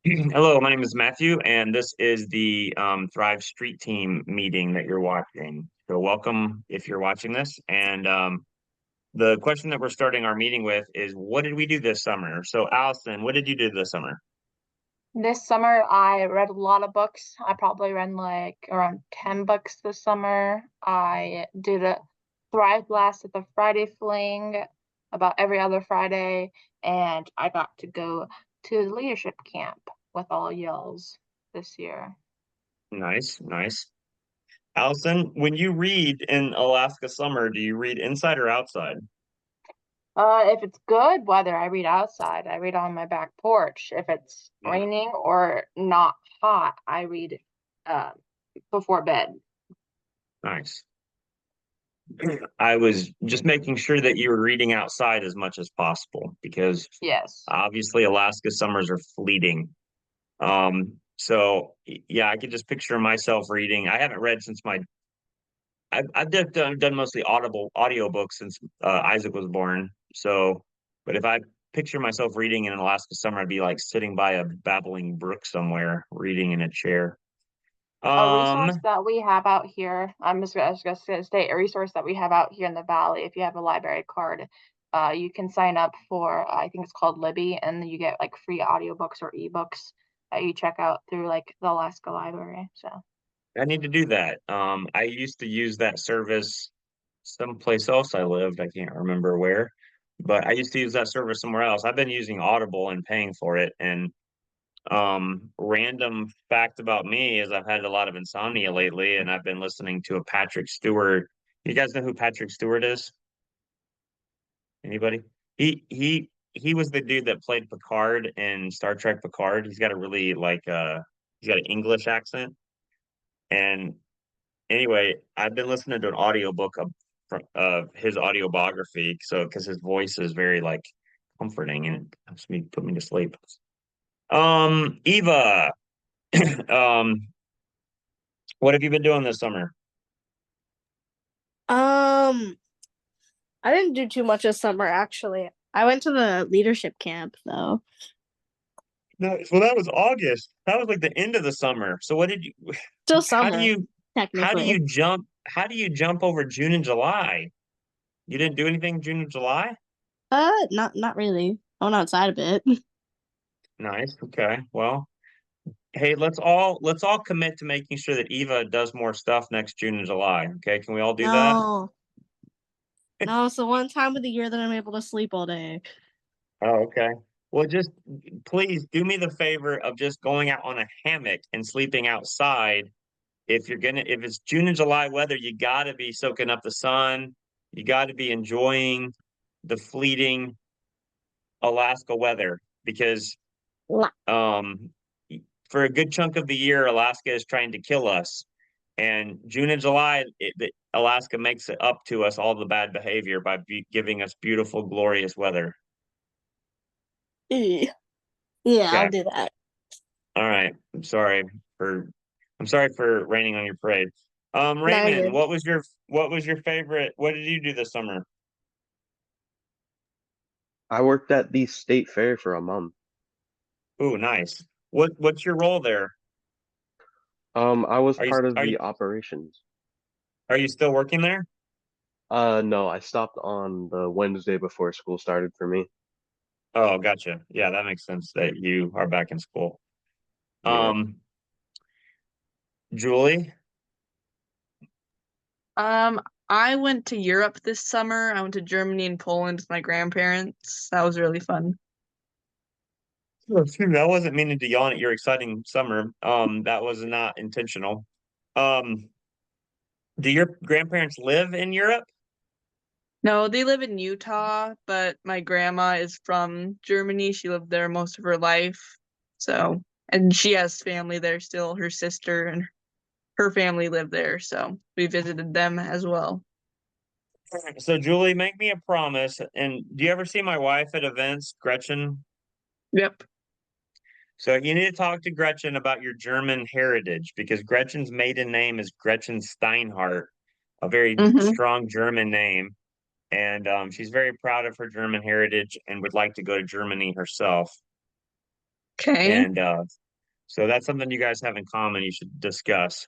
Hello, my name is Matthew, and this is the Thrive Street Team meeting that you're watching. So, welcome if you're watching this. And the question that we're starting our meeting with is, what did we do this summer? So, Allison, what did you do this summer? This summer, I read a lot of books. I probably read like around 10 books this summer. I did a Thrive Blast at the Friday Fling about every other Friday, and I got to go to the leadership camp with all y'alls this year. Nice, nice. Allison, when you read in Alaska summer, do you read inside or outside? If it's good weather, I read outside. I read on my back porch. If it's Mm, raining or not hot, I read uh, before bed. nice. I was just making sure that you were reading outside as much as possible because Yes. obviously Alaska summers are fleeting. Yeah, I could just picture myself reading. I haven't read since I've done mostly audible audiobooks since Isaac was born. So, but if I picture myself reading in an Alaska summer, I'd be like sitting by a babbling brook somewhere, reading in a chair. A resource Um, that we have out here, I was just gonna say a resource that we have out here in the valley, if you have a library card, you can sign up for, I think it's called Libby, and you get like free audiobooks or ebooks that you check out through like the Alaska Library. So, I need to do that. I used to use that service someplace else I lived. I can't remember where, but I used to use that service somewhere else. I've been using Audible and paying for it, and random fact about me is I've had a lot of insomnia lately, and I've been listening to a Patrick Stewart. You guys know who Patrick Stewart is? Anybody? He was the dude that played Picard in Star Trek Picard. He's got a really he's got an English accent. And anyway, I've been listening to an audiobook of his autobiography, so because his voice is very like comforting and it helps me put me to sleep. Eva, um, what have you been doing this summer? Um, I didn't do too much this summer actually. I went to the leadership camp though. No, well, that was August. That was like the end of the summer. So what did you, Still how do summer, you, technically. how do you jump over June and July? You didn't do anything June and July? Not really. I went outside a bit. Nice. Okay. Well, hey, let's all commit to making sure that Eva does more stuff next June and July. Okay. Can we all do that? No, no, it's the one time of the year that I'm able to sleep all day. Oh, okay. Well, just please do me the favor of just going out on a hammock and sleeping outside. If it's June and July weather, you got to be soaking up the sun. You got to be enjoying the fleeting Alaska weather because La- um, for a good chunk of the year, Alaska is trying to kill us. And June and July, Alaska makes it up to us all the bad behavior by giving us beautiful, glorious weather. Eh. Yeah, I'll Okay. do that. All right. For I'm sorry for raining on your parade. No, you're Raymond, good. what was your favorite? What did you do this summer? I worked at the state fair for a month. Ooh, nice. What's your role there? I was Are you part of are you the operations. are you still working there? No, I stopped on the Wednesday before school started for me. Oh, gotcha. Yeah, that makes sense that you are back in school. Yeah. Um, Julie, Um, I went to Europe this summer. I went to Germany and Poland with my grandparents. That was really fun. oh, shoot, I wasn't meaning to yawn at your exciting summer. That was not intentional. Um, do your grandparents live in Europe? No, they live in Utah, but my grandma is from Germany. She lived there most of her life. So, and she has family there still. Her sister and her family live there. So we visited them as well. So, Julie, make me a promise. And do you ever see my wife at events, Gretchen? Yep. So, you need to talk to Gretchen about your German heritage because Gretchen's maiden name is Gretchen Steinhardt, a very Mm-hmm. strong German name. and she's very proud of her German heritage and would like to go to Germany herself. Okay. And so that's something you guys have in common. You should discuss.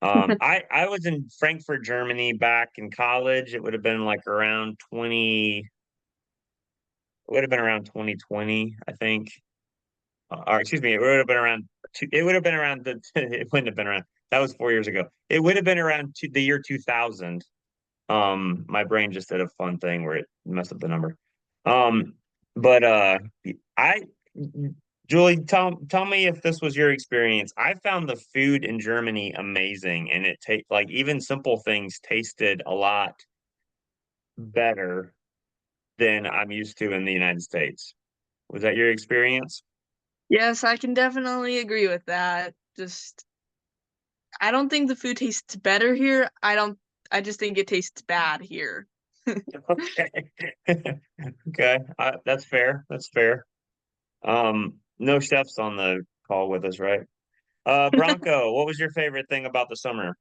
I was in Frankfurt, Germany back in college. It would have been like around 20. It would have been around 2020, I think. Or excuse me, it would have been around it would have been around the it wouldn't have been around. That was 4 years ago. It would have been around the year 2000. My brain just did a fun thing where it messed up the number. Um, but I Julie, tell me if this was your experience. I found the food in Germany amazing, and it like even simple things tasted a lot better than I'm used to in the United States. Was that your experience? Yes, I can definitely agree with that. Just I don't think the food tastes better here. I just think it tastes bad here. Okay. Okay. That's fair. That's fair. No chefs on the call with us, right? Bronco, what was your favorite thing about the summer?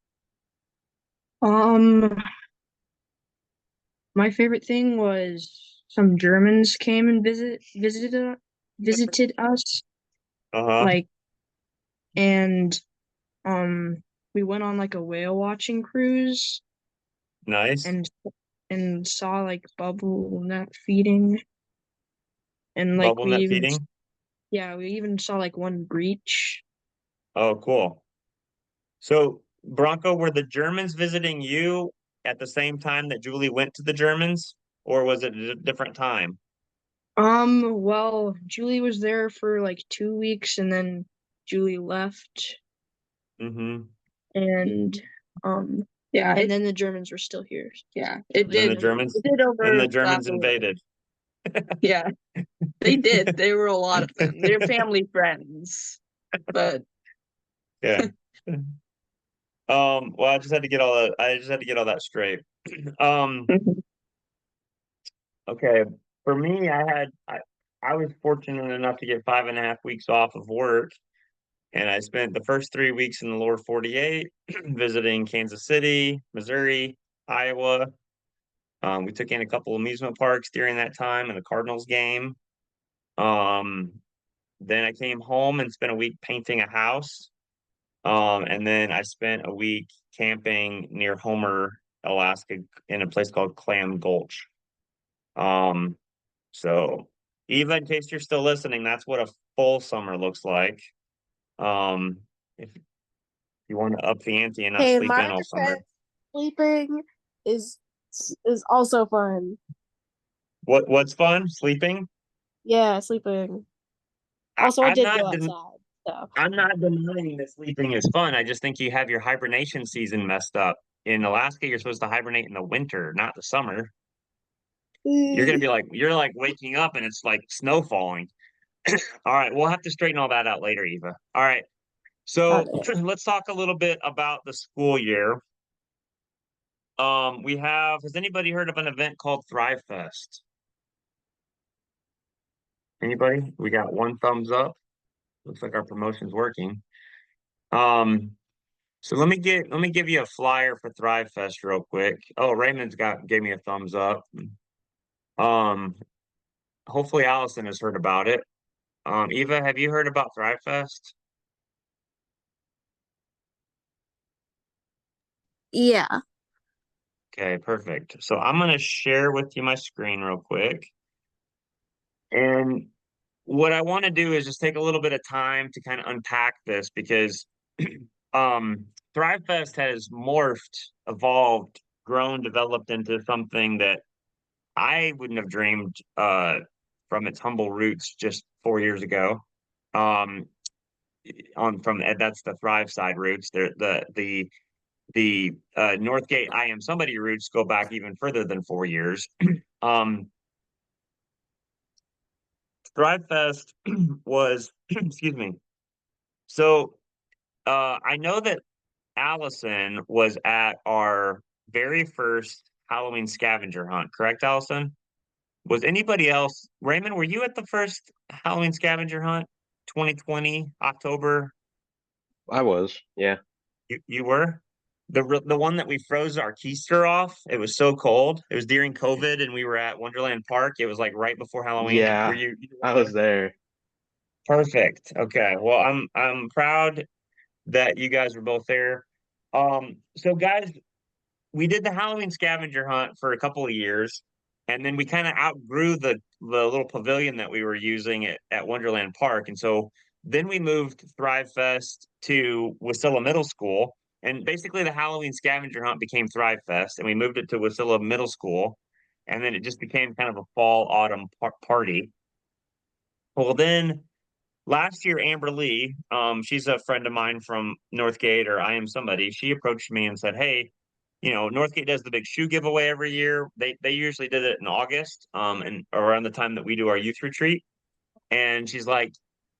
Um, my favorite thing was some Germans came and visited us, Uh-huh. like, and um, we went on like a whale watching cruise Nice. and saw like bubble net feeding, and like Bubble net feeding. we even saw like one breach. Oh, cool. So, Bronco, were the Germans visiting you at the same time that Julie went to the Germans, or was it a different time? Well, Julie was there for like 2 weeks, and then Julie left, Mm-hmm. and um, Yeah, and then the Germans were still here. yeah. So It they Then the did never Germans, it did then the overlap Germans a little bit. invaded. Yeah, they did. They were a lot of them. They're family friends. But Yeah. Well, I just had to get all that straight. Um, okay. For me, I was fortunate enough to get 5.5 weeks off of work, and I spent the first 3 weeks in the lower 48 visiting Kansas City, Missouri, Iowa. We took in a couple amusement parks during that time and the Cardinals game. Um, then I came home and spent a week painting a house. And then I spent a week camping near Homer, Alaska, in a place called Clam Gulch. Um, so Eva, in case you're still listening, that's what a full summer looks like. If you want to up the ante and not Hey, in sleep my in all summer. defense, sleeping is is also fun. What's fun? Sleeping? Yeah, sleeping. Also, I I'm did not go outside, so. I'm not denying that sleeping is fun. I just think you have your hibernation season messed up. In Alaska, you're supposed to hibernate in the winter, not the summer. You're like waking up and it's like snow falling. All right, we'll have to straighten all that out later, Eva. All right. Got So it. let's talk a little bit about the school year. Has anybody heard of an event called Thrive Fest? Anybody? We got one thumbs up. Looks like our promotion's working. Um, so let me give you a flyer for Thrive Fest real quick. Oh, gave me a thumbs up. Um, hopefully Allison has heard about it. Eva, have you heard about Thrive Fest? Yeah. Okay, perfect. So I'm gonna share with you my screen real quick. And what I want to do is just take a little bit of time to kind of unpack this because Thrive Fest has morphed, evolved, grown, developed into something that I wouldn't have dreamed from its humble roots just 4 years ago. Um, that's the Thrive side roots. The Northgate I Am Somebody roots go back even further than 4 years. um, Thrive Fest was excuse me. So I know that Allison was at our very first Halloween scavenger hunt, correct, Allison? Was anybody else? Raymond, were you at the first Halloween scavenger hunt, 2020, October? I was, yeah. You were? the one that we froze our keister off. It was so cold. It was during COVID, and we were at Wonderland Park. It was like right before Halloween. Were Yeah, you I there? was there. Perfect. Okay. Well, I'm proud that you guys were both there. So guys, we did the Halloween scavenger hunt for a couple of years, and then we kind of outgrew the little pavilion that we were using at Wonderland Park. And so then we moved Thrive Fest to Wasilla Middle School. And basically the Halloween scavenger hunt became Thrive Fest, and we moved it to Wasilla Middle School. And then it just became kind of a fall autumn party. Well, then last year, Amber Lee, she's a friend of mine from Northgate, or I Am Somebody. She approached me and said, "Hey, Northgate does the big shoe giveaway every year. They usually did it in August, and around the time that we do our youth retreat." And she's like,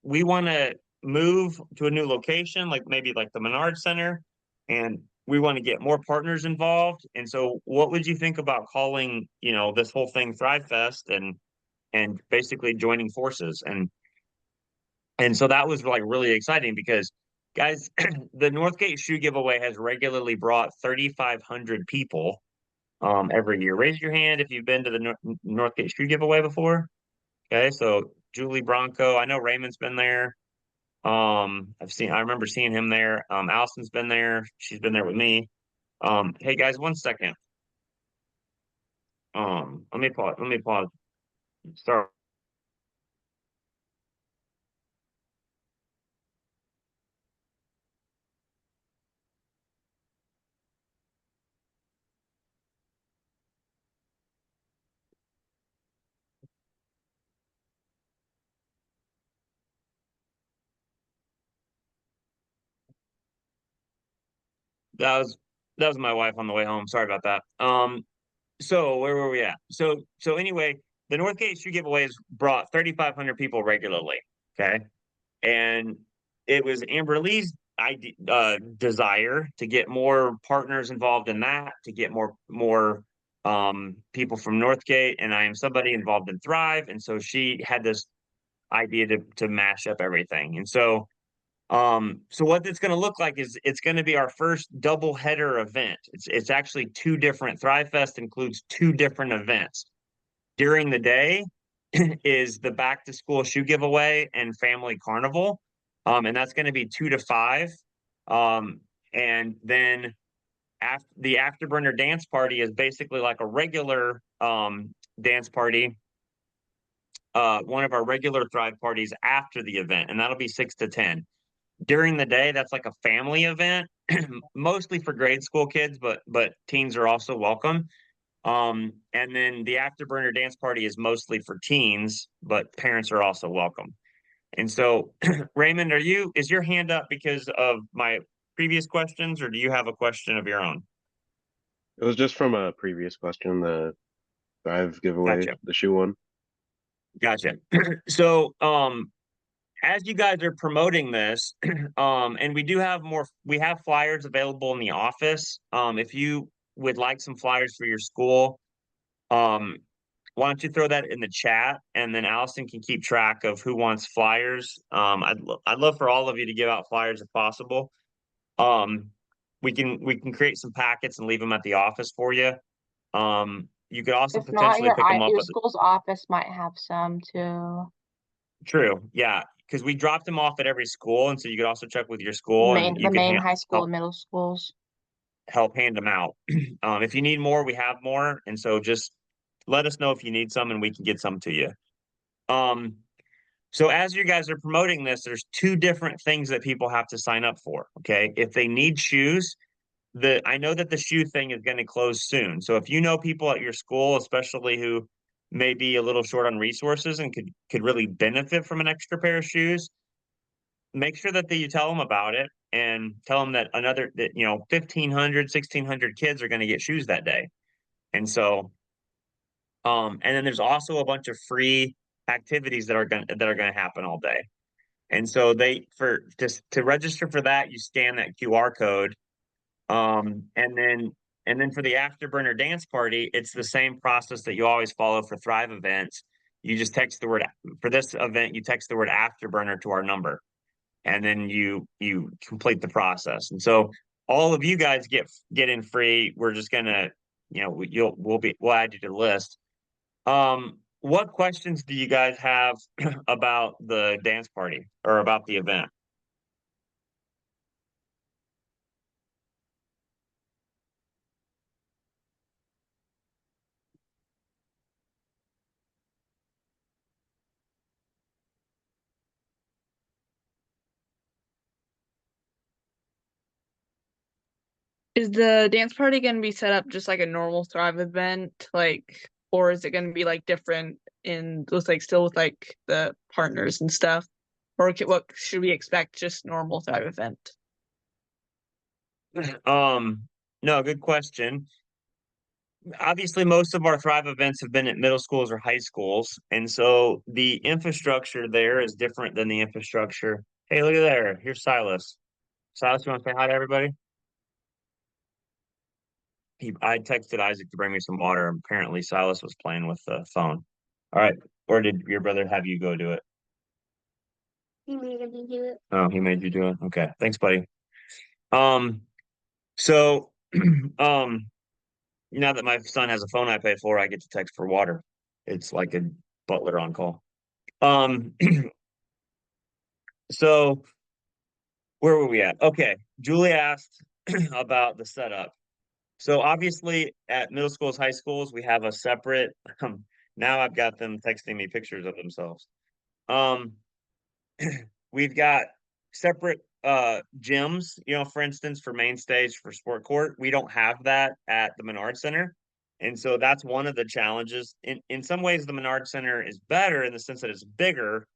"We want to move to a new location, like maybe like the Menard Center, and we want to get more partners involved. And so, what would you think about calling, this whole thing Thrive Fest and basically joining forces?" And so that was like really exciting because, guys, the Northgate shoe giveaway has regularly brought 3,500 people every year. Raise your hand if you've been to the Northgate shoe giveaway before. Okay, so Julie Bronco, I know Raymond's been there. I remember seeing him there. Allison's been there. She's been there with me. Hey guys, one second. Let me pause. Let me pause. Sorry. That was that was my wife on the way home. Sorry about that. So where were we at? So anyway, the Northgate shoe giveaways brought 3,500 people regularly. Okay, and it was Amber Lee's desire to get more partners involved in that, to get more people from Northgate, and I Am Somebody involved in Thrive, and so she had this idea to mash up everything, and so what it's going to look like is it's going to be our first double header event. It's actually two different. Thrive Fest includes two different events. During the day is the back to school shoe giveaway and family carnival. And that's going to be 2 to 5. And then the afterburner dance party is basically like a regular dance party, one of our regular Thrive parties after the event, and that'll be 6 to 10. During the day, that's like a family event, mostly for grade school kids, but teens are also welcome. And then the afterburner dance party is mostly for teens, but parents are also welcome. And so, Raymond, is your hand up because of my previous questions, or do you have a question of your own? It was just from a previous question, the Thrive giveaway, Gotcha. the shoe one. Gotcha. So, as you guys are promoting this, and we have flyers available in the office. If you would like some flyers for your school, um, why don't you throw that in the chat, and then Allison can keep track of who wants flyers. I'd love for all of you to give out flyers if possible. Um, we can create some packets and leave them at the office for you. You could also If not, potentially pick them up your at the school's office might have some too. True, yeah, because we dropped them off at every school, and so you could also check with your school, and The you could main high school and middle schools. help hand them out. If you need more, we have more, and so just let us know if you need some, and we can get some to you. Um, so as you guys are promoting this, there's two different things that people have to sign up for. Okay, if they need shoes, I know that the shoe thing is going to close soon. So if you know people at your school, especially who may be a little short on resources and could really benefit from an extra pair of shoes, make sure that you tell them about it and tell them that 1,500, 1,600 kids are going to get shoes that day. And so, and then there's also a bunch of free activities that are going to happen all day. And so to register for that, you scan that QR code. And then for the afterburner dance party, it's the same process that you always follow for Thrive events. You just text the word for this event, you text the word afterburner to our number, and then you complete the process. And so all of you guys get in free. We're just gonna, we'll add you to the list. What questions do you guys have about the dance party or about the event? Is the dance party gonna be set up just like a normal Thrive event, like, or is it gonna be like different with like still with like the partners and stuff? Or what should we expect, just normal Thrive event? No, good question. Obviously, most of our Thrive events have been at middle schools or high schools, and so the infrastructure there is different than the infrastructure. Hey, look at there. Here's Silas. Silas, you want to say hi to everybody? I texted Isaac to bring me some water. Apparently, Silas was playing with the phone. All right. Or did your brother have you go do it? He made me do it. Oh, he made you do it. Okay. Thanks, buddy. So now that my son has a phone I pay for, I get to text for water. It's like a butler on call. Um, so where were we at? Okay. Julie asked about the setup. So obviously at middle schools, high schools, we have a separate now I've got them texting me pictures of themselves. Um we've got separate gyms, for instance, for main stage for sport court. We don't have that at the Menard Center. And so that's one of the challenges. In some ways, the Menard Center is better in the sense that it's bigger,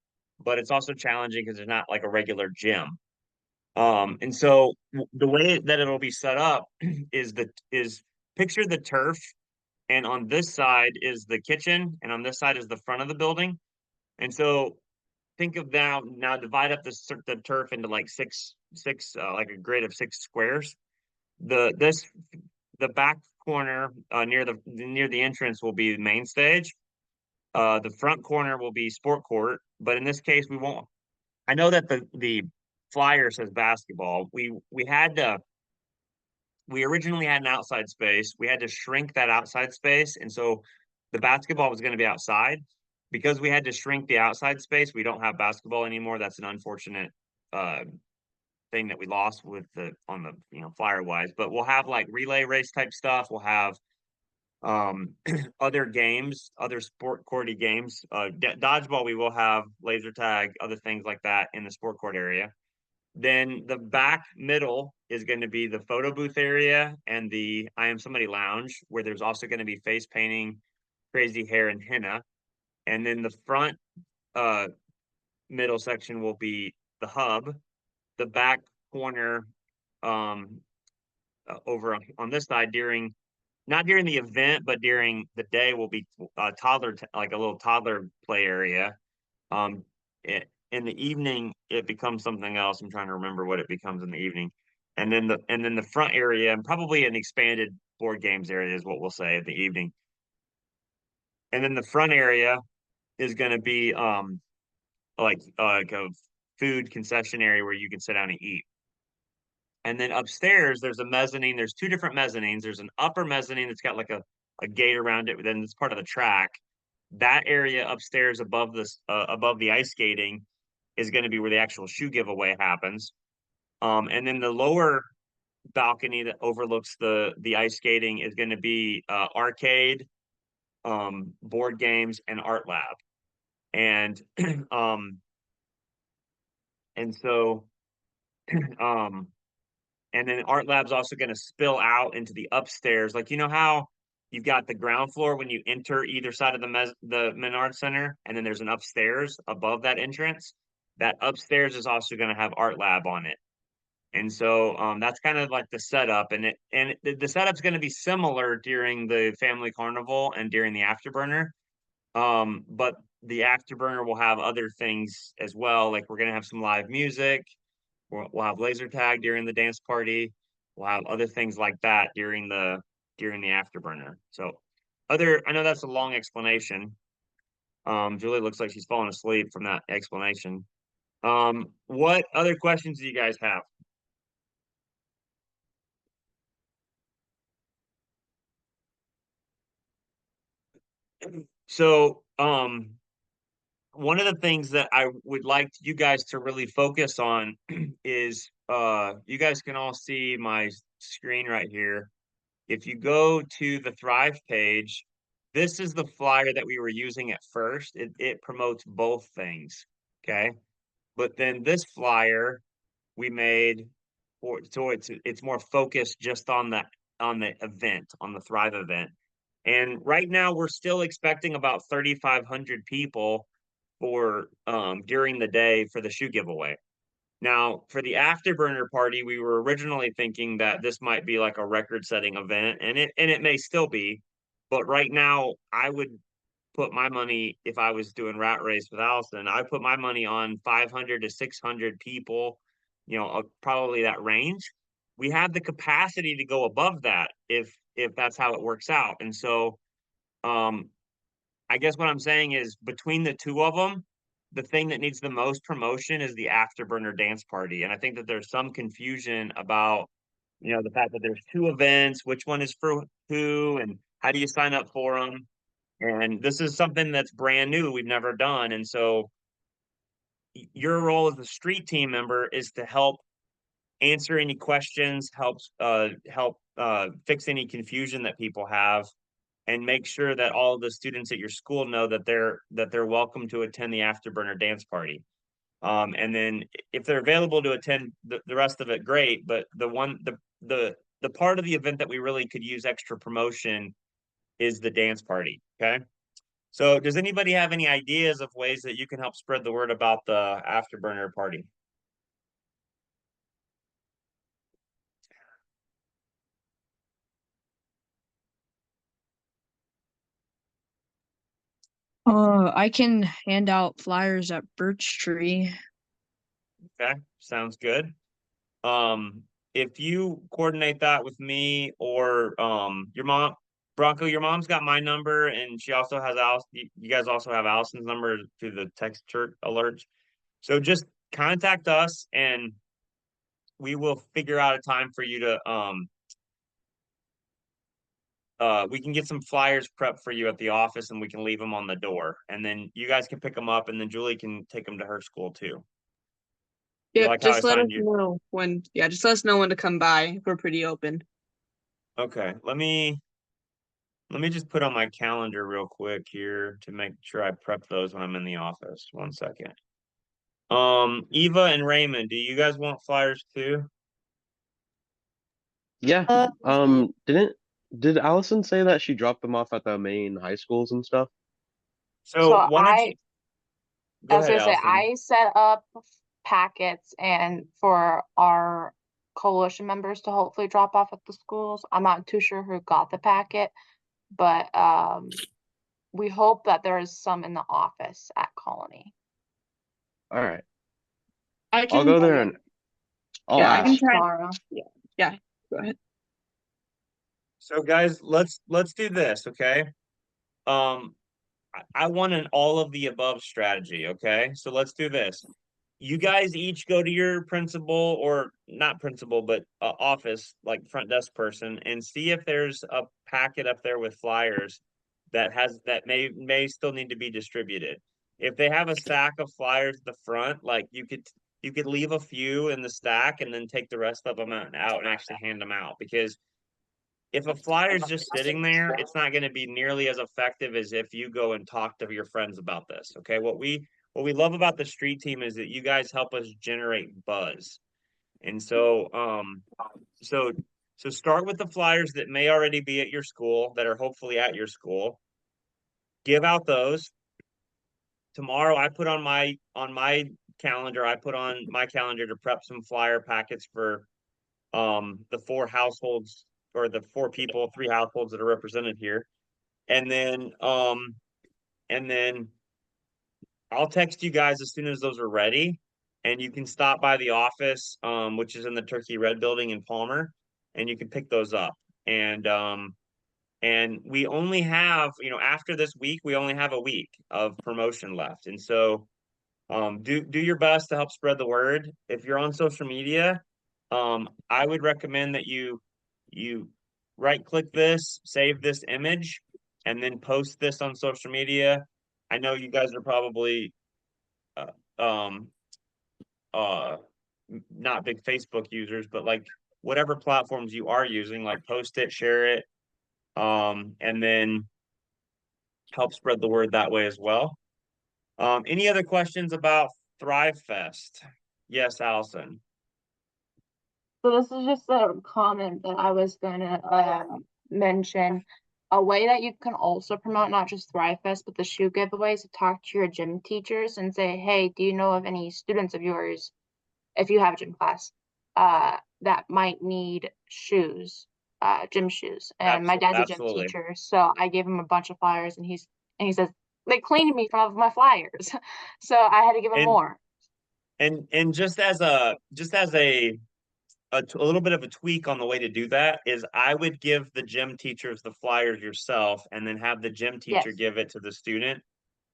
but it's also challenging because there's not like a regular gym. And so the way that it'll be set up is picture the turf, and on this side is the kitchen, and on this side is the front of the building. And so think of now divide up the turf into like six like a grid of 6 squares. The back corner near the entrance will be the main stage. The front corner will be sport court, but in this case we won't. I know that the flyer says basketball. We originally had an outside space. We had to shrink that outside space, and so the basketball was going to be outside. Because we had to shrink the outside space, we don't have basketball anymore. That's an unfortunate uh, thing that we lost with on the flyer wise. But we'll have like relay race type stuff. We'll have other games, other sport courty games. Dodgeball, we will have laser tag, other things like that in the sport court area. Then the back middle is going to be the photo booth area and the I Am Somebody lounge, where there's also going to be face painting, crazy hair, and henna. And then the front uh, middle section will be the hub. The back corner over on this side not during the event, but during the day will be like a little toddler play area. In the evening, it becomes something else. I'm trying to remember what it becomes in the evening. And then the front area, and probably an expanded board games area is what we'll say in the evening. And then the front area is going to be like a food concession area where you can sit down and eat. And then upstairs, there's a mezzanine. There's 2 different mezzanines. There's an upper mezzanine that's got like a gate around it. Then it's part of the track. That area upstairs above above the ice skating is going to be where the actual shoe giveaway happens. And then the lower balcony that overlooks the ice skating is going to be arcade, board games, and art lab. And and so and then art lab's also going to spill out into the upstairs. Like how you've got the ground floor when you enter either side of the Menard Center, and then there's an upstairs above that entrance. That upstairs is also going to have art lab on it. And so that's kind of like the setup, and the setup's going to be similar during the family carnival and during the afterburner. But the afterburner will have other things as well. Like we're going to have some live music. We'll have laser tag during the dance party. We'll have other things like that during the afterburner. So I know that's a long explanation. Julie looks like she's falling asleep from that explanation. What other questions do you guys have? So, one of the things that I would like you guys to really focus on is you guys can all see my screen right here. If you go to the Thrive page, this is the flyer that we were using at first. It promotes both things, okay? But then this flyer we made for so it's more focused just on the event, on the Thrive event. And right now we're still expecting about 3,500 people for during the day for the shoe giveaway. Now, for the afterburner party, we were originally thinking that this might be like a record-setting event, and it may still be, but right now I would put my money if I was doing rat race with Allison, I put my money on 500 to 600 people, probably that range. We have the capacity to go above that if that's how it works out. And so um I guess what I'm saying is between the two of them, the thing that needs the most promotion is the afterburner dance party. And I think that there's some confusion about, the fact that there's two events, which one is for who, and how do you sign up for them? And this is something that's brand new, we've never done. And so your role as a street team member is to help answer any questions, help fix any confusion that people have, and make sure that all the students at your school know that they're welcome to attend the afterburner dance party. And then if they're available to attend the rest of it, great. But the part of the event that we really could use extra promotion is the dance party. Okay. So does anybody have any ideas of ways that you can help spread the word about the afterburner party? I can hand out flyers at Birch Tree. Okay, sounds good. If you coordinate that with me or your mom, Bronco, your mom's got my number and she also has Alice. You guys also have Allison's number through the text church alerts. So just contact us and we will figure out a time for you to we can get some flyers prepped for you at the office and we can leave them on the door. And then you guys can pick them up and then Julie can take them to her school too. You Yep, like how I just let us signed you? know when, yeah, just let us know when to come by. We're pretty open. Okay, let me just put on my calendar real quick here to make sure I prep those when I'm in the office. One second. Eva and Raymond, do you guys want flyers too? Yeah. Uh, Did Allison say that she dropped them off at the main high schools and stuff? So So why don't you I go was ahead, gonna say, Allison? I set up packets and for our coalition members to hopefully drop off at the schools. I'm not too sure who got the packet, but we hope that there is some in the office at Colony. All right. I I'll can, go there and I'll yeah, I can ask. try. Tomorrow. Yeah, go ahead. So guys, let's do this, okay? I want an all of the above strategy, okay? So let's do this. You guys each go to your principal or not principal, but office, like front desk person, and see if there's a packet up there with flyers that may still need to be distributed. If they have a stack of flyers at the front, like you could leave a few in the stack and then take the rest of them out and actually hand them out because if a flyer is just sitting there, it's not going to be nearly as effective as if you go and talk to your friends about this. Okay. What we love about the street team is that you guys help us generate buzz. And so so start with the flyers that may already be at your school that are hopefully at your school. Give out those. Tomorrow I put on my calendar, I put on my calendar to prep some flyer packets for the four households or the four people, three households that are represented here. And then I'll text you guys as soon as those are ready. And you can stop by the office, which is in the Turkey Red building in Palmer, and you can pick those up. And we only have, after this week, we only have a week of promotion left. And so do your best to help spread the word. If you're on social media, I would recommend that you right click this, save this image, and then post this on social media. I know you guys are probably um not big Facebook users, but like whatever platforms you are using, like post it, share it, and then help spread the word that way as well. Any other questions about Thrive Fest? Yes, Allison. So this is just a comment that I was gonna mention. A way that you can also promote not just Thrive Fest, but the shoe giveaways, to talk to your gym teachers and say, hey, do you know of any students of yours, if you have a gym class, that might need shoes, gym shoes. And my dad's a gym Absolutely. teacher, so I gave him a bunch of flyers, and he says they cleaned me from my flyers, so I had to give him And more. and just as a little bit of a tweak on the way to do that is I would give the gym teachers the flyers yourself and then have the gym teacher Yes. give it to the student,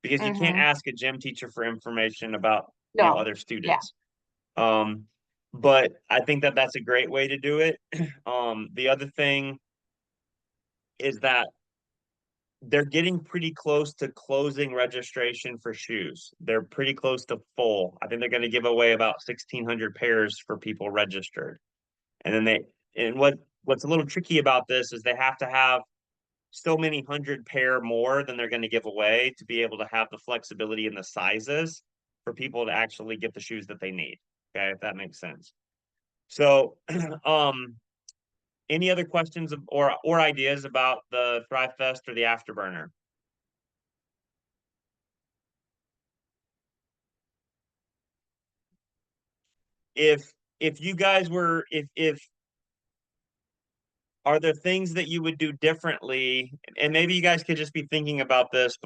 because you can't Mm-hmm. ask a gym teacher for information about No. other Yeah. students. But I think that that's a great way to do it. The other thing is that they're getting pretty close to closing registration for shoes. They're pretty close to full. I think they're going to give away about 1,600 pairs for people registered. And then what's a little tricky about this is they have to have so many hundred pair more than they're going to give away to be able to have the flexibility in the sizes for people to actually get the shoes that they need. Okay, if that makes sense. So, any other questions or ideas about the Thrive Fest or the Afterburner? If you guys were if are there things that you would do differently, and maybe you guys could just be thinking about this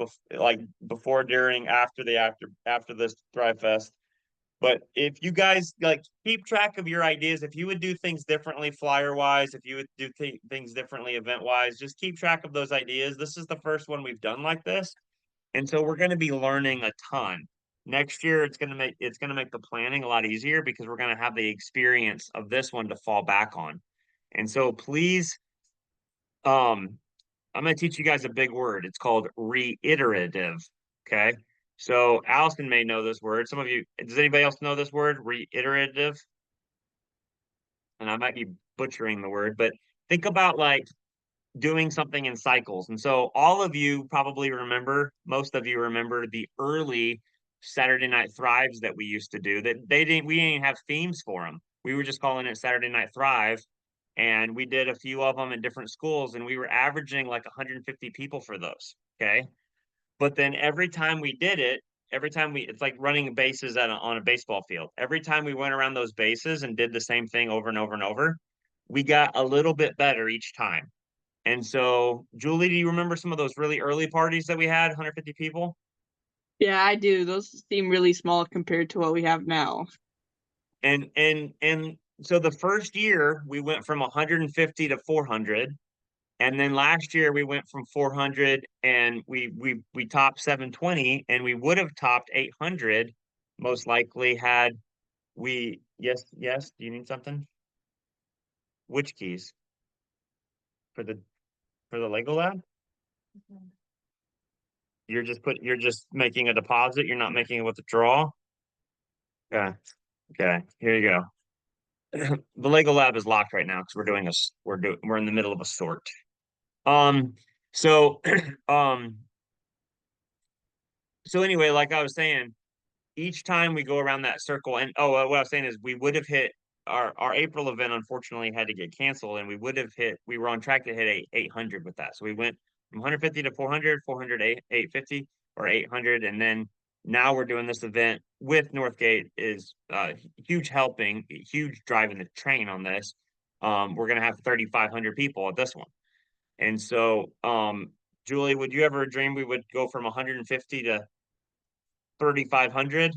before, during, after this Thrive Fest. But if you guys like keep track of your ideas, if you would do things differently flyer wise, if you would do things differently event wise, just keep track of those ideas. This is the first one we've done like this, and so we're going to be learning a ton. Next year, it's going to make the planning a lot easier because we're going to have the experience of this one to fall back on. And so please, I'm going to teach you guys a big word. It's called reiterative. Okay. So Allison may know this word. Some of you, does anybody else know this word? Reiterative. And I might be butchering the word, but think about like doing something in cycles. And so all of you probably remember, most of you remember the early Saturday Night Thrives that we used to do, that we didn't have themes for them. We were just calling it Saturday Night Thrive. And we did a few of them in different schools, and we were averaging like 150 people for those. Okay. But then every time we did it, it's like running bases on a baseball field. Every time we went around those bases and did the same thing over and over and over, we got a little bit better each time. And so, Julie, do you remember some of those really early parties that we had, 150 people? Yeah, I do. Those seem really small compared to what we have now. And so the first year we went from 150 to 400, and then last year we went from 400 and we topped 720, and we would have topped 800 most likely had we. Yes, do you need something? Which keys? For the Lego Lab? You're just making a deposit, you're not making a withdrawal? Yeah. Okay, here you go. The Lego Lab is locked right now because we're in the middle of a sort. So um so anyway, like I was saying, each time we go around that circle, and what I was saying is we would have hit our April event, unfortunately had to get canceled, and we were on track to hit 800 with that. So we went from 150 to 400, 400 850 or 800, and then now we're doing this event with Northgate is huge driving the train on this. We're gonna have 3,500 people at this one. And so Julie, would you ever dream we would go from 150 to 3,500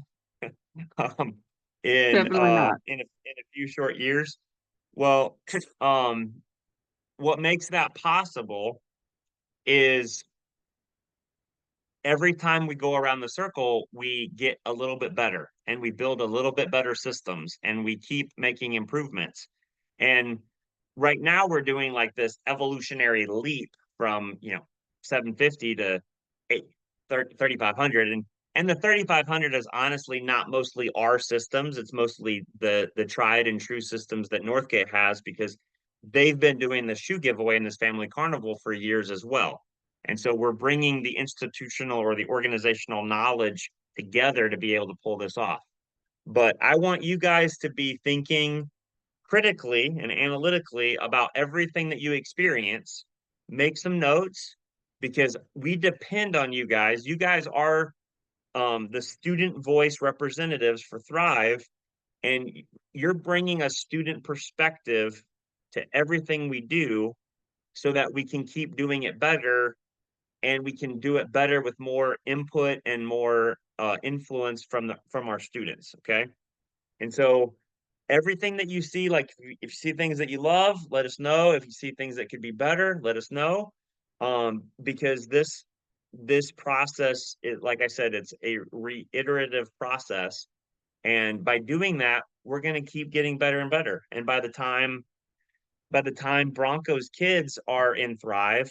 um, Definitely not. in a few short years? Well, what makes that possible is every time we go around the circle, we get a little bit better and we build a little bit better systems and we keep making improvements. And right now we're doing like this evolutionary leap from, 750 to 3,500. And the 3,500 is honestly not mostly our systems. It's mostly the tried and true systems that Northgate has, because they've been doing the shoe giveaway and this family carnival for years as well. And so we're bringing the institutional or the organizational knowledge together to be able to pull this off. But I want you guys to be thinking critically and analytically about everything that you experience. Make some notes, because we depend on you guys. You guys are the student voice representatives for Thrive, and you're bringing a student perspective to everything we do so that we can keep doing it better, and we can do it better with more input and more influence from our students. Okay. And so everything that you see, like if you see things that you love, let us know. If you see things that could be better, let us know. Because this process, like I said, it's a reiterative process. And by doing that, we're going to keep getting better and better. And by the time Broncos kids are in Thrive,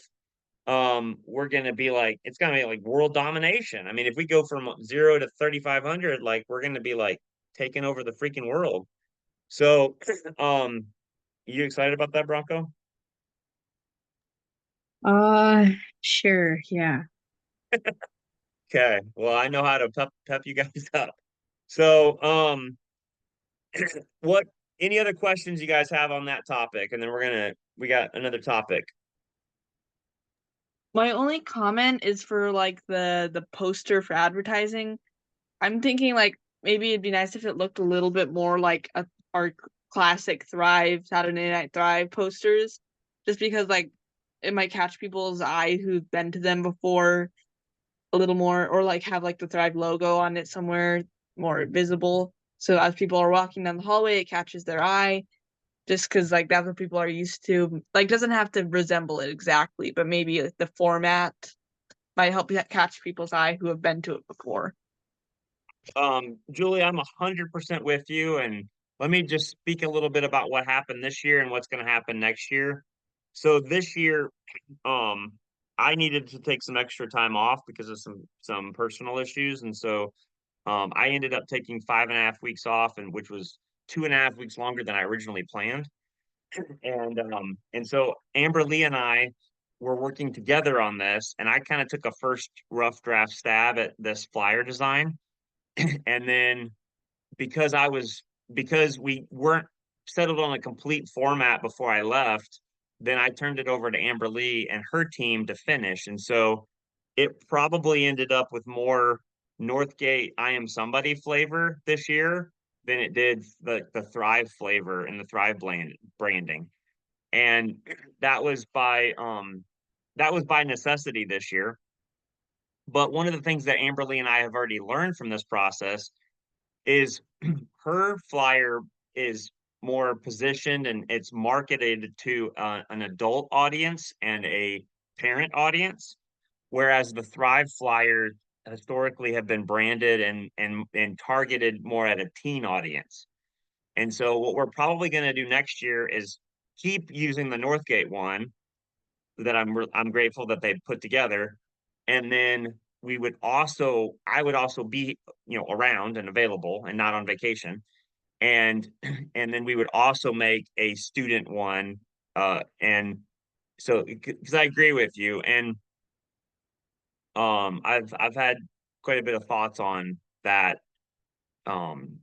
we're going to be like, it's going to be like world domination. I mean, if we go from 0 to 3,500, like we're going to be like taking over the freaking world. So, you excited about that, Bronco? Sure, yeah. Okay. Well, I know how to pep you guys up. So, what, any other questions you guys have on that topic? And then we got another topic. My only comment is for like the poster for advertising. I'm thinking like maybe it'd be nice if it looked a little bit more like our classic Thrive, Saturday Night Thrive posters, just because like it might catch people's eye who've been to them before a little more, or like have like the Thrive logo on it somewhere more visible. So as people are walking down the hallway, it catches their eye, just because like that's what people are used to. Like doesn't have to resemble it exactly, but maybe like, the format might help catch people's eye who have been to it before. Julie, I'm 100% with you, and let me just speak a little bit about what happened this year and what's going to happen next year. So this year, I needed to take some extra time off because of some personal issues, and so I ended up taking 5.5 weeks off, and which was 2.5 weeks longer than I originally planned. And so Amber Lee and I were working together on this, and I kind of took a first rough draft stab at this flyer design. And then because because we weren't settled on a complete format before I left, then I turned it over to Amber Lee and her team to finish. And so it probably ended up with more Northgate I Am Somebody flavor this year than it did the Thrive flavor and the Thrive branding. And that was by necessity this year. But one of the things that Amber Lee and I have already learned from this process is her flyer is more positioned and it's marketed to an adult audience and a parent audience, whereas the Thrive flyers historically have been branded and targeted more at a teen audience. And so what we're probably going to do next year is keep using the Northgate one that I'm grateful that they put together, and then I would also be around and available and not on vacation, and and then we would also make a student one, and so because I agree with you, and I've had quite a bit of thoughts on that. um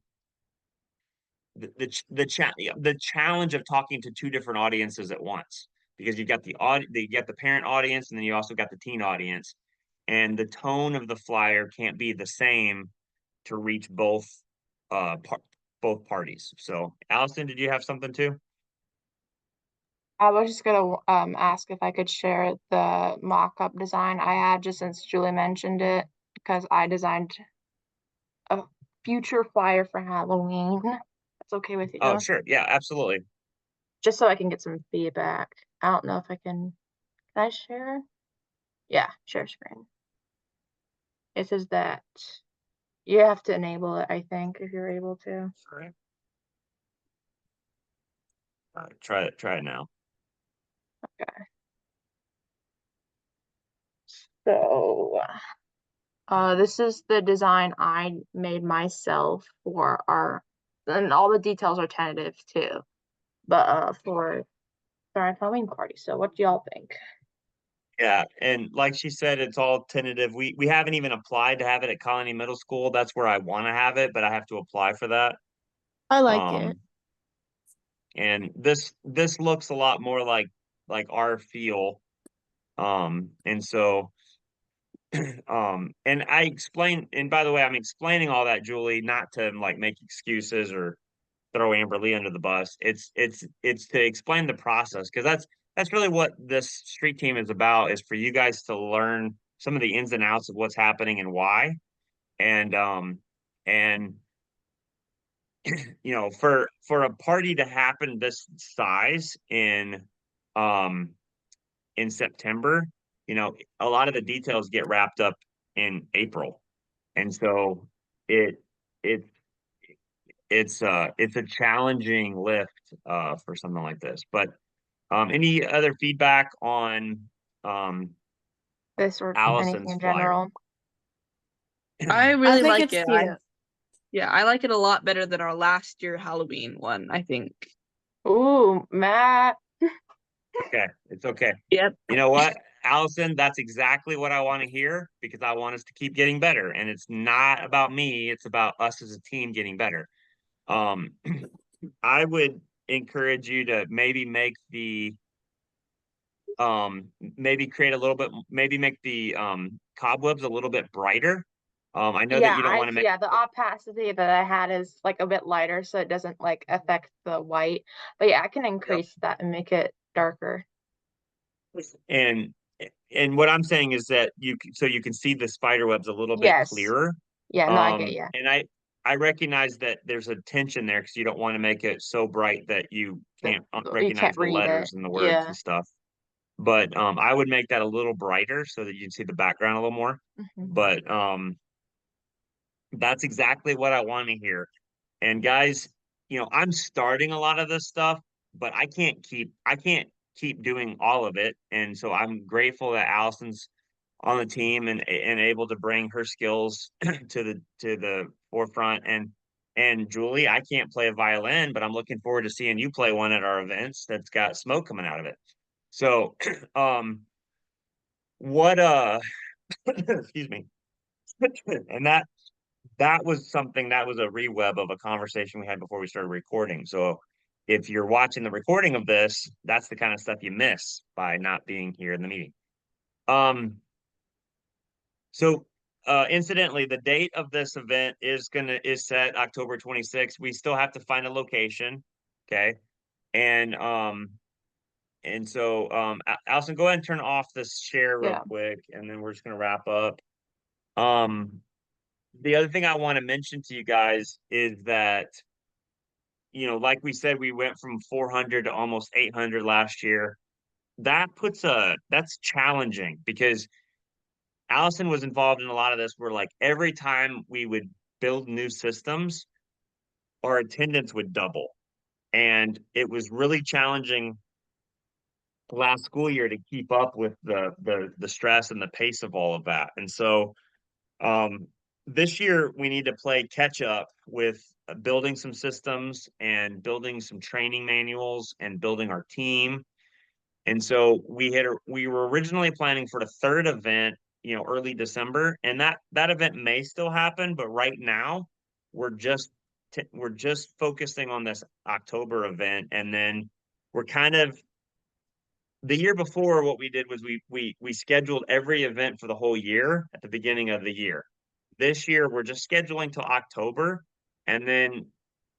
the challenge of talking to two different audiences at once, because you got the parent audience, and then you also got the teen audience, and the tone of the flyer can't be the same to reach both parties. So, Allison, did you have something too? I was just gonna ask if I could share the mock-up design I had, just since Julie mentioned it, because I designed a future flyer for Halloween. That's okay with Oh, you? sure. Yeah, absolutely. Just so I can get some feedback. I don't know if I can. Can I share? Yeah, share screen. It says that you have to enable it, I think, if you're able to. Correct. Try it now. Okay. So, this is the design I made myself for our, and all the details are tentative too. But for our Halloween party. So, what do y'all think? Yeah, and like she said, it's all tentative. We haven't even applied to have it at Colony Middle School. That's where I want to have it, but I have to apply for that. I like it. And this looks a lot more like our feel. And so and I explain, and by the way, I'm explaining all that, Julie, not to like make excuses or throw Amber Lee under the bus. It's to explain the process, because that's really what this street team is about, is for you guys to learn some of the ins and outs of what's happening and why. And for a party to happen this size um in September, a lot of the details get wrapped up in April. And so it it it's a challenging lift for something like this. But any other feedback on This or anything Allison's in flyer? general? I I really think like it's it. cute. Yeah, I like it a lot better than our last year Halloween one, I think. Ooh, Matt. Okay, it's okay. Yep. You know what, Allison, that's exactly what I want to hear, because I want us to keep getting better. And it's not about me, it's about us as a team getting better. Um, I would encourage you to maybe make the maybe create a little bit, maybe make the cobwebs a little bit brighter. I know that you don't want to make Yeah, the opacity that I had is like a bit lighter, so it doesn't like affect the white. But yeah, I can increase that and make it darker. and what I'm saying is that so you can see the spider webs a little bit Yes. clearer. Yeah, no, I get you. And I recognize that there's a tension there, because you don't want to make it so bright that you can't You recognize can't the read it. letters and the words Yeah. and stuff. But I would make that a little brighter so that you can see the background a little more. Mhm. But that's exactly what I want to hear. And guys, I'm starting a lot of this stuff, but I can't keep doing all of it. And so I'm grateful that Allison's on the team and able to bring her skills to the forefront. And Julie, I can't play a violin, but I'm looking forward to seeing you play one at our events that's got smoke coming out of it. So what excuse me. And that was something, that was a reweb of a conversation we had before we started recording. So if you're watching the recording of this, that's the kind of stuff you miss by not being here in the meeting. So incidentally, the date of this event is set October 26th. We still have to find a location. Okay. And so Allison, go ahead and turn off this share real Yeah. quick, and then we're just gonna wrap up. The other thing I want to mention to you guys is that, like we said, we went from 400 to almost 800 last year. That's challenging, because Allison was involved in a lot of this, where like every time we would build new systems, our attendance would double. And it was really challenging last school year to keep up with the stress and the pace of all of that. And so this year we need to play catch up with building some systems and building some training manuals and building our team. And so we were originally planning for the third event, early December, and that event may still happen, but right now we're just we're just focusing on this October event. And then we're kind of, the year before, what we did was we scheduled every event for the whole year at the beginning of the year. This year we're just scheduling till October, and then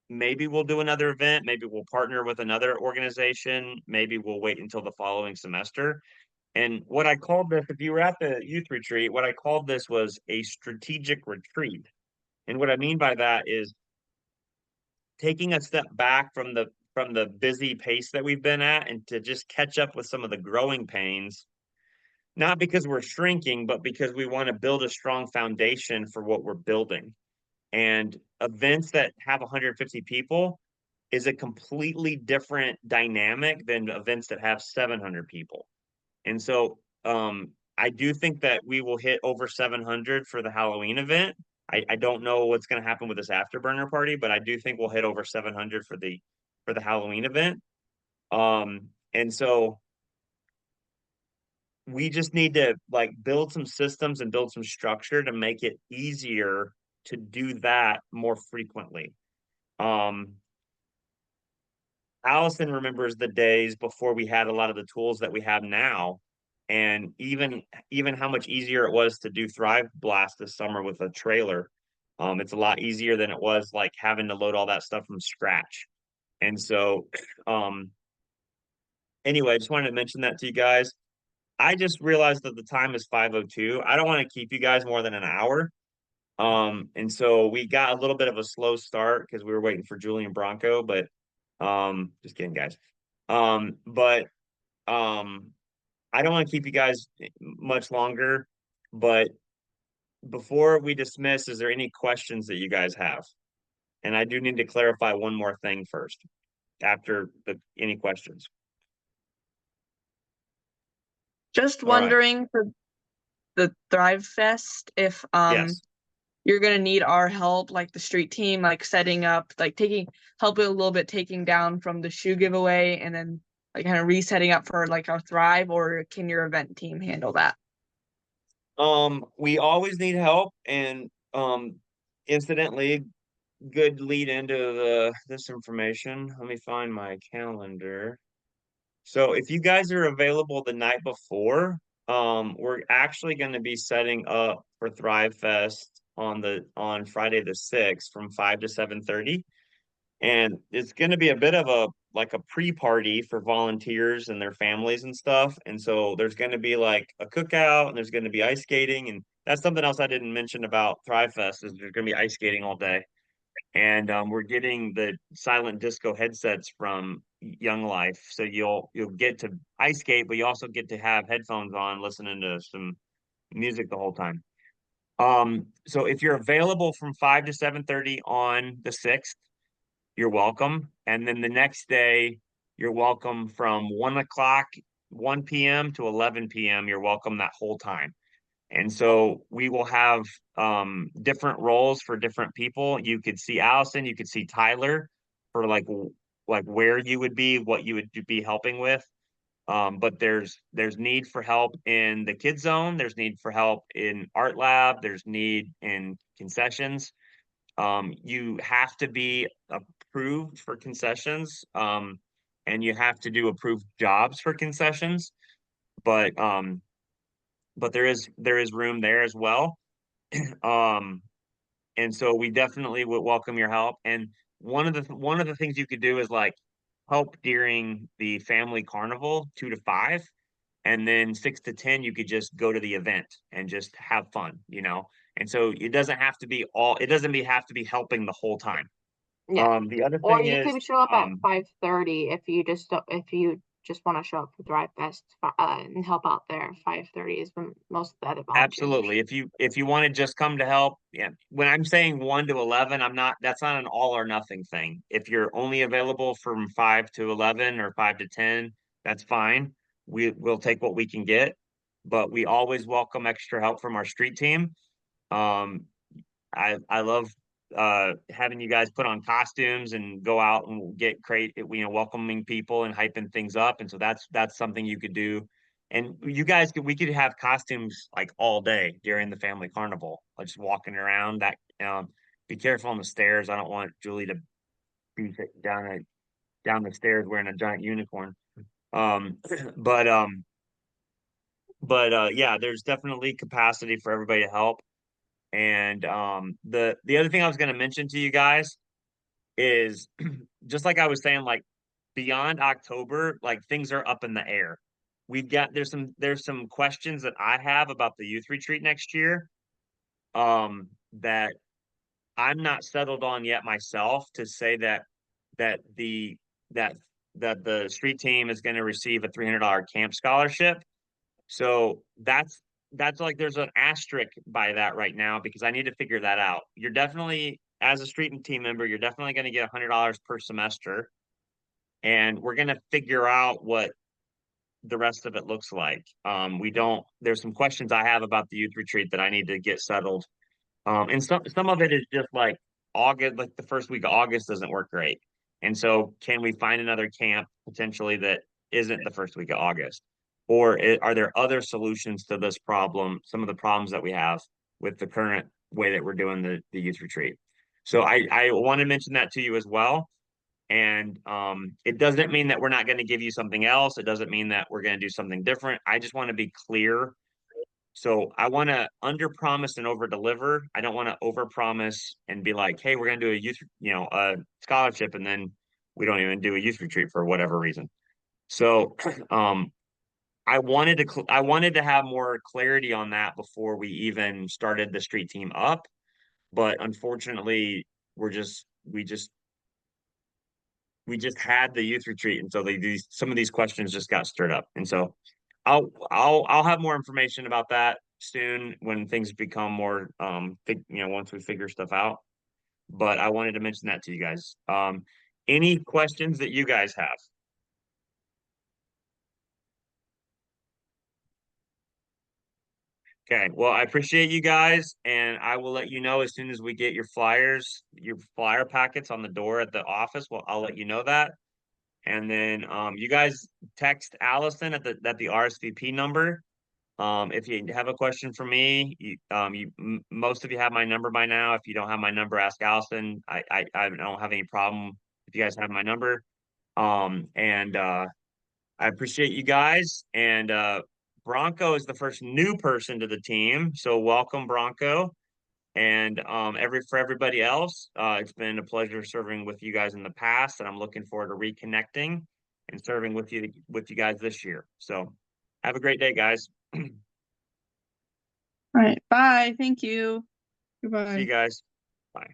maybe we'll do another event, maybe we'll partner with another organization, maybe we'll wait until the following semester. And what I called this, if you were at the youth retreat, what I called this was a strategic retreat. And what I mean by that is taking a step back from the busy pace that we've been at, and to just catch up with some of the growing pains, not because we're shrinking, but because we want to build a strong foundation for what we're building. And events that have 150 people is a completely different dynamic than events that have 700 people. And so I do think that we will hit over 700 for the Halloween event. I don't know what's going to happen with this afterburner party, but I do think we'll hit over 700 for the Halloween event. And so we just need to like build some systems and build some structure to make it easier to do that more frequently. Allison remembers the days before we had a lot of the tools that we have now, and even how much easier it was to do Thrive Blast this summer with a trailer. It's a lot easier than it was like having to load all that stuff from scratch. And so, anyway, I just wanted to mention that to you guys. I just realized that the time is 5:02. I don't want to keep you guys more than an hour. And so we got a little bit of a slow start because we were waiting for Julian Bronco, but just kidding, guys. But I don't want to keep you guys much longer, but before we dismiss, is there any questions that you guys have? And I do need to clarify one more thing first after any questions. Just All right. wondering for the Thrive Fest if Yes. you're gonna need our help, like the street team, like setting up, like helping a little bit taking down from the shoe giveaway and then like kind of resetting up for like our Thrive, or can your event team handle that? We always need help, and incidentally, good lead into this information. Let me find my calendar. So if you guys are available the night before, we're actually going to be setting up for Thrive Fest on Friday the 6th from 5 to 7:30. And it's going to be a bit of a like a pre-party for volunteers and their families and stuff. And so there's going to be like a cookout and there's going to be ice skating. And that's something else I didn't mention about Thrive Fest is there's going to be ice skating all day. And we're getting the silent disco headsets from Young Life, so you'll get to ice skate, but you also get to have headphones on, listening to some music the whole time. So if you're available from 5 to 7:30 on the 6th, you're welcome. And then the next day, you're welcome from 1 p.m. to 11 p.m. You're welcome that whole time. And so we will have different roles for different people. You could see Allison, you could see Tyler for like where you would be, what you would be helping with. But there's need for help in the kids zone, there's need for help in art lab, there's need in concessions. You have to be approved for concessions, and you have to do approved jobs for concessions. But there is room there as well. Um, and so we definitely would welcome your help. And one of the things you could do is like help during the family carnival 2 to 5, and then 6 to 10 you could just go to the event and just have fun. And so it doesn't have to be helping the whole time. Yeah. The other Or thing you is, could show up at 5:30 if you just want to show up for Thrive Fest and help out there. 5:30 is when most of the other volunteers. absolutely. If you want to just come to help, yeah. When I'm saying 1 to 11, that's not an all or nothing thing. If you're only available from 5 to 11 or 5 to 10, that's fine. We'll take what we can get, but we always welcome extra help from our street team. Um, I love having you guys put on costumes and go out and get welcoming people and hyping things up. And so that's something you could do. And we could have costumes like all day during the family carnival, like just walking around. Be careful on the stairs. I don't want Julie to be down the stairs wearing a giant unicorn. Um, but yeah, there's definitely capacity for everybody to help. And the other thing I was going to mention to you guys is just like I was saying, like beyond October, like things are up in the air. There's some questions that I have about the youth retreat next year, that I'm not settled on yet myself to say that the that that the street team is going to receive a $300 camp scholarship. So that's like there's an asterisk by that right now because I need to figure that out. You're definitely, as a street team member, you're definitely going to get $100 per semester, and we're going to figure out what the rest of it looks like. There's some questions I have about the youth retreat that I need to get settled. And some of it is just like August, like the first week of August doesn't work great. And so can we find another camp potentially that isn't the first week of August? Or are there other solutions to this problem, some of the problems that we have with the current way that we're doing the youth retreat? So I want to mention that to you as well. And it doesn't mean that we're not going to give you something else. It doesn't mean that we're going to do something different. I just want to be clear. So I want to under promise and over deliver. I don't want to over promise and be like, hey, we're going to do a youth, a scholarship, and then we don't even do a youth retreat for whatever reason. So I wanted to have more clarity on that before we even started the street team up. But unfortunately, we just had the youth retreat, and so some of these questions just got stirred up. And so I'll have more information about that soon when things become more once we figure stuff out. But I wanted to mention that to you guys. Any questions that you guys have? Okay, well, I appreciate you guys, and I will let you know as soon as we get your flyers, your flyer packets on the door at the office. Well, I'll let you know that. And then you guys text Allison at the RSVP number. If you have a question for me, most of you have my number by now. If you don't have my number, ask Allison. I don't have any problem if you guys have my number. And I appreciate you guys. And Bronco is the first new person to the team, so welcome, Bronco. And for everybody else, it's been a pleasure serving with you guys in the past, and I'm looking forward to reconnecting and serving with you guys this year. So have a great day, guys. All right. Bye. Thank you. Goodbye. See you guys. Bye.